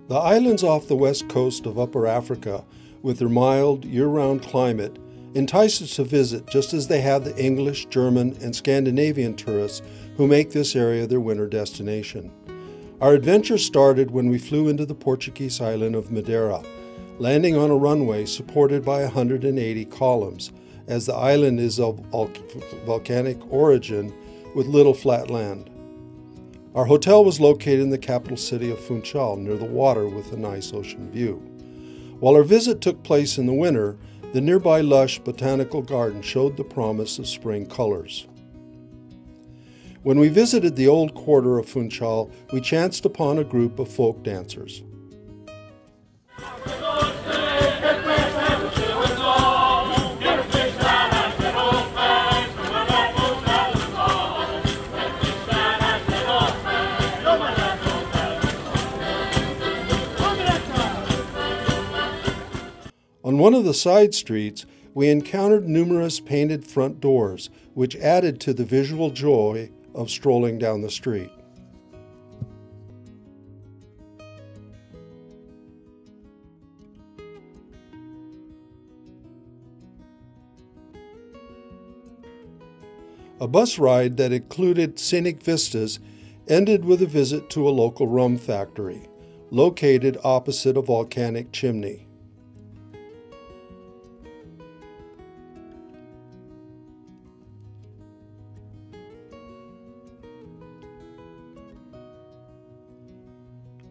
The islands off the west coast of Upper Africa, with their mild, year-round climate, entice us to visit just as they have the English, German, and Scandinavian tourists who make this area their winter destination. Our adventure started when we flew into the Portuguese island of Madeira, landing on a runway supported by 180 columns, as the island is of volcanic origin with little flat land. Our hotel was located in the capital city of Funchal, near the water with a nice ocean view. While our visit took place in the winter, the nearby lush botanical garden showed the promise of spring colors. When we visited the old quarter of Funchal, we chanced upon a group of folk dancers. On one of the side streets, we encountered numerous painted front doors, which added to the visual joy of strolling down the street. A bus ride that included scenic vistas ended with a visit to a local rum factory, located opposite a volcanic chimney.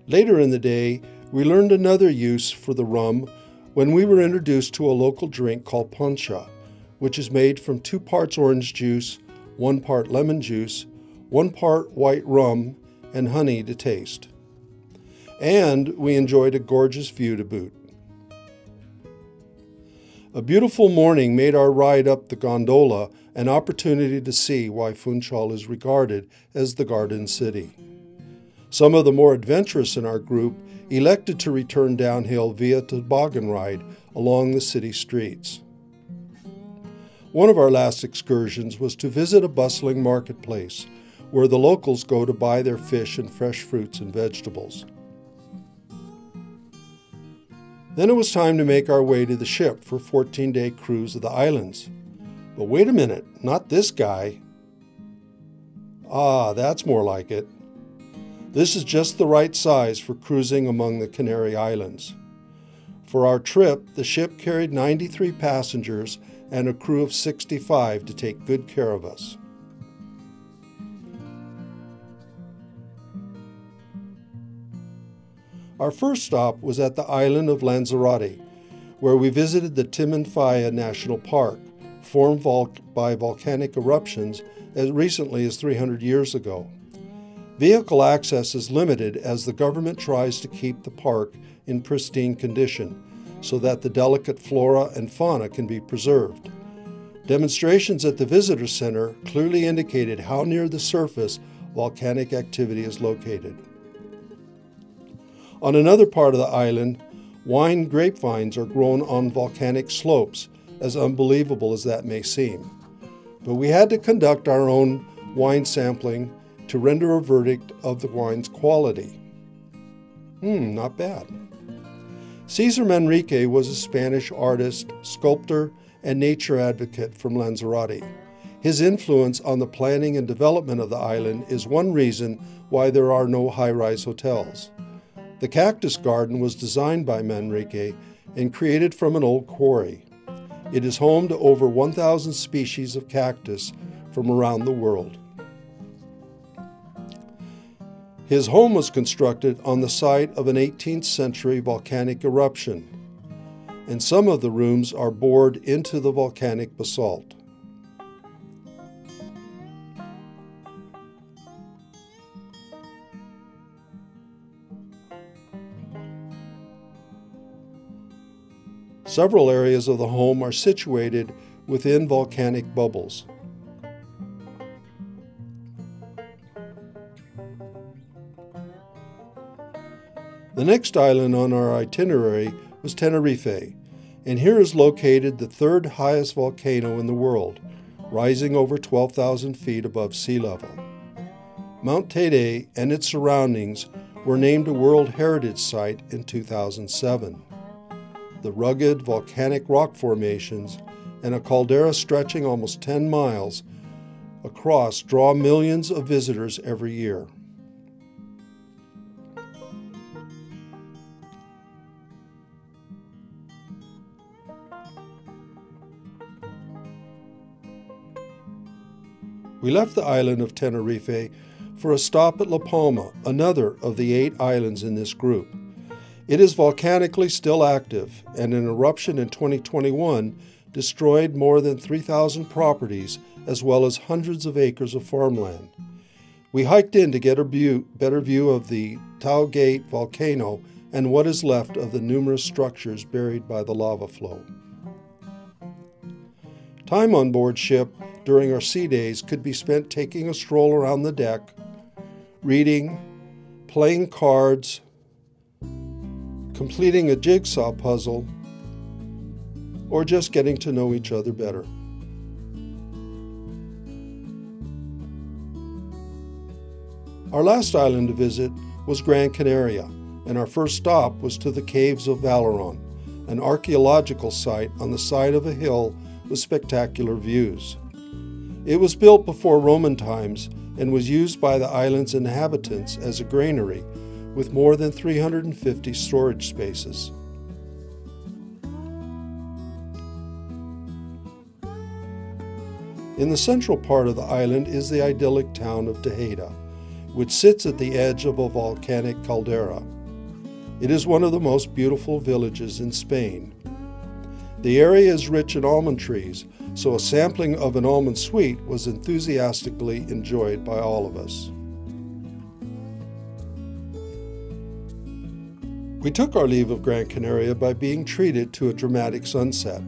Later in the day, we learned another use for the rum when we were introduced to a local drink called poncha, which is made from 2 parts orange juice, 1 part lemon juice, 1 part white rum, and honey to taste. And we enjoyed a gorgeous view to boot. A beautiful morning made our ride up the gondola an opportunity to see why Funchal is regarded as the Garden City. Some of the more adventurous in our group elected to return downhill via toboggan ride along the city streets. One of our last excursions was to visit a bustling marketplace where the locals go to buy their fish and fresh fruits and vegetables. Then it was time to make our way to the ship for a 14-day cruise of the islands. But wait a minute, not this guy. Ah, that's more like it. This is just the right size for cruising among the Canary Islands. For our trip, the ship carried 93 passengers and a crew of 65 to take good care of us. Our first stop was at the island of Lanzarote, where we visited the Timanfaya National Park, formed by volcanic eruptions as recently as 300 years ago. Vehicle access is limited as the government tries to keep the park in pristine condition so that the delicate flora and fauna can be preserved. Demonstrations at the visitor center clearly indicated how near the surface volcanic activity is located. On another part of the island, wine grapevines are grown on volcanic slopes, as unbelievable as that may seem. But we had to conduct our own wine sampling to render a verdict of the wine's quality. Not bad. Cesar Manrique was a Spanish artist, sculptor, and nature advocate from Lanzarote. His influence on the planning and development of the island is one reason why there are no high-rise hotels. The cactus garden was designed by Manrique and created from an old quarry. It is home to over 1,000 species of cactus from around the world. His home was constructed on the site of an 18th century volcanic eruption, and some of the rooms are bored into the volcanic basalt. Several areas of the home are situated within volcanic bubbles. The next island on our itinerary was Tenerife, and here is located the 3rd highest volcano in the world, rising over 12,000 feet above sea level. Mount Teide and its surroundings were named a World Heritage Site in 2007. The rugged volcanic rock formations and a caldera stretching almost 10 miles across draw millions of visitors every year. We left the island of Tenerife for a stop at La Palma, another of the 8 islands in this group. It is volcanically still active, and an eruption in 2021 destroyed more than 3,000 properties as well as hundreds of acres of farmland. We hiked in to get a better view of the Taugate volcano and what is left of the numerous structures buried by the lava flow. Time on board ship during our sea days could be spent taking a stroll around the deck, reading, playing cards, completing a jigsaw puzzle, or just getting to know each other better. Our last island to visit was Gran Canaria, and our first stop was to the Caves of Valeron, an archaeological site on the side of a hill with spectacular views. It was built before Roman times and was used by the island's inhabitants as a granary with more than 350 storage spaces. In the central part of the island is the idyllic town of Tejeda, which sits at the edge of a volcanic caldera. It is one of the most beautiful villages in Spain. The area is rich in almond trees, so a sampling of an almond sweet was enthusiastically enjoyed by all of us. We took our leave of Gran Canaria by being treated to a dramatic sunset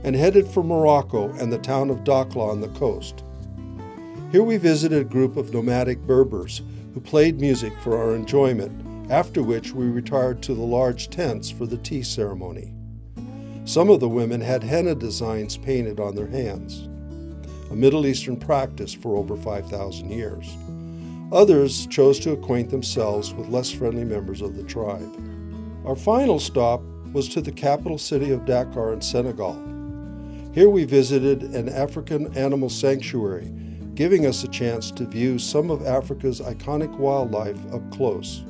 and headed for Morocco and the town of Dakhla on the coast. Here we visited a group of nomadic Berbers who played music for our enjoyment, after which we retired to the large tents for the tea ceremony. Some of the women had henna designs painted on their hands, a Middle Eastern practice for over 5,000 years. Others chose to acquaint themselves with less friendly members of the tribe. Our final stop was to the capital city of Dakar in Senegal. Here we visited an African animal sanctuary, giving us a chance to view some of Africa's iconic wildlife up close.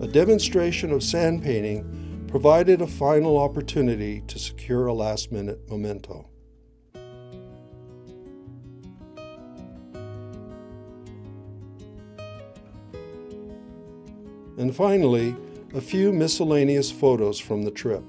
A demonstration of sand painting provided a final opportunity to secure a last-minute memento. And finally, a few miscellaneous photos from the trip.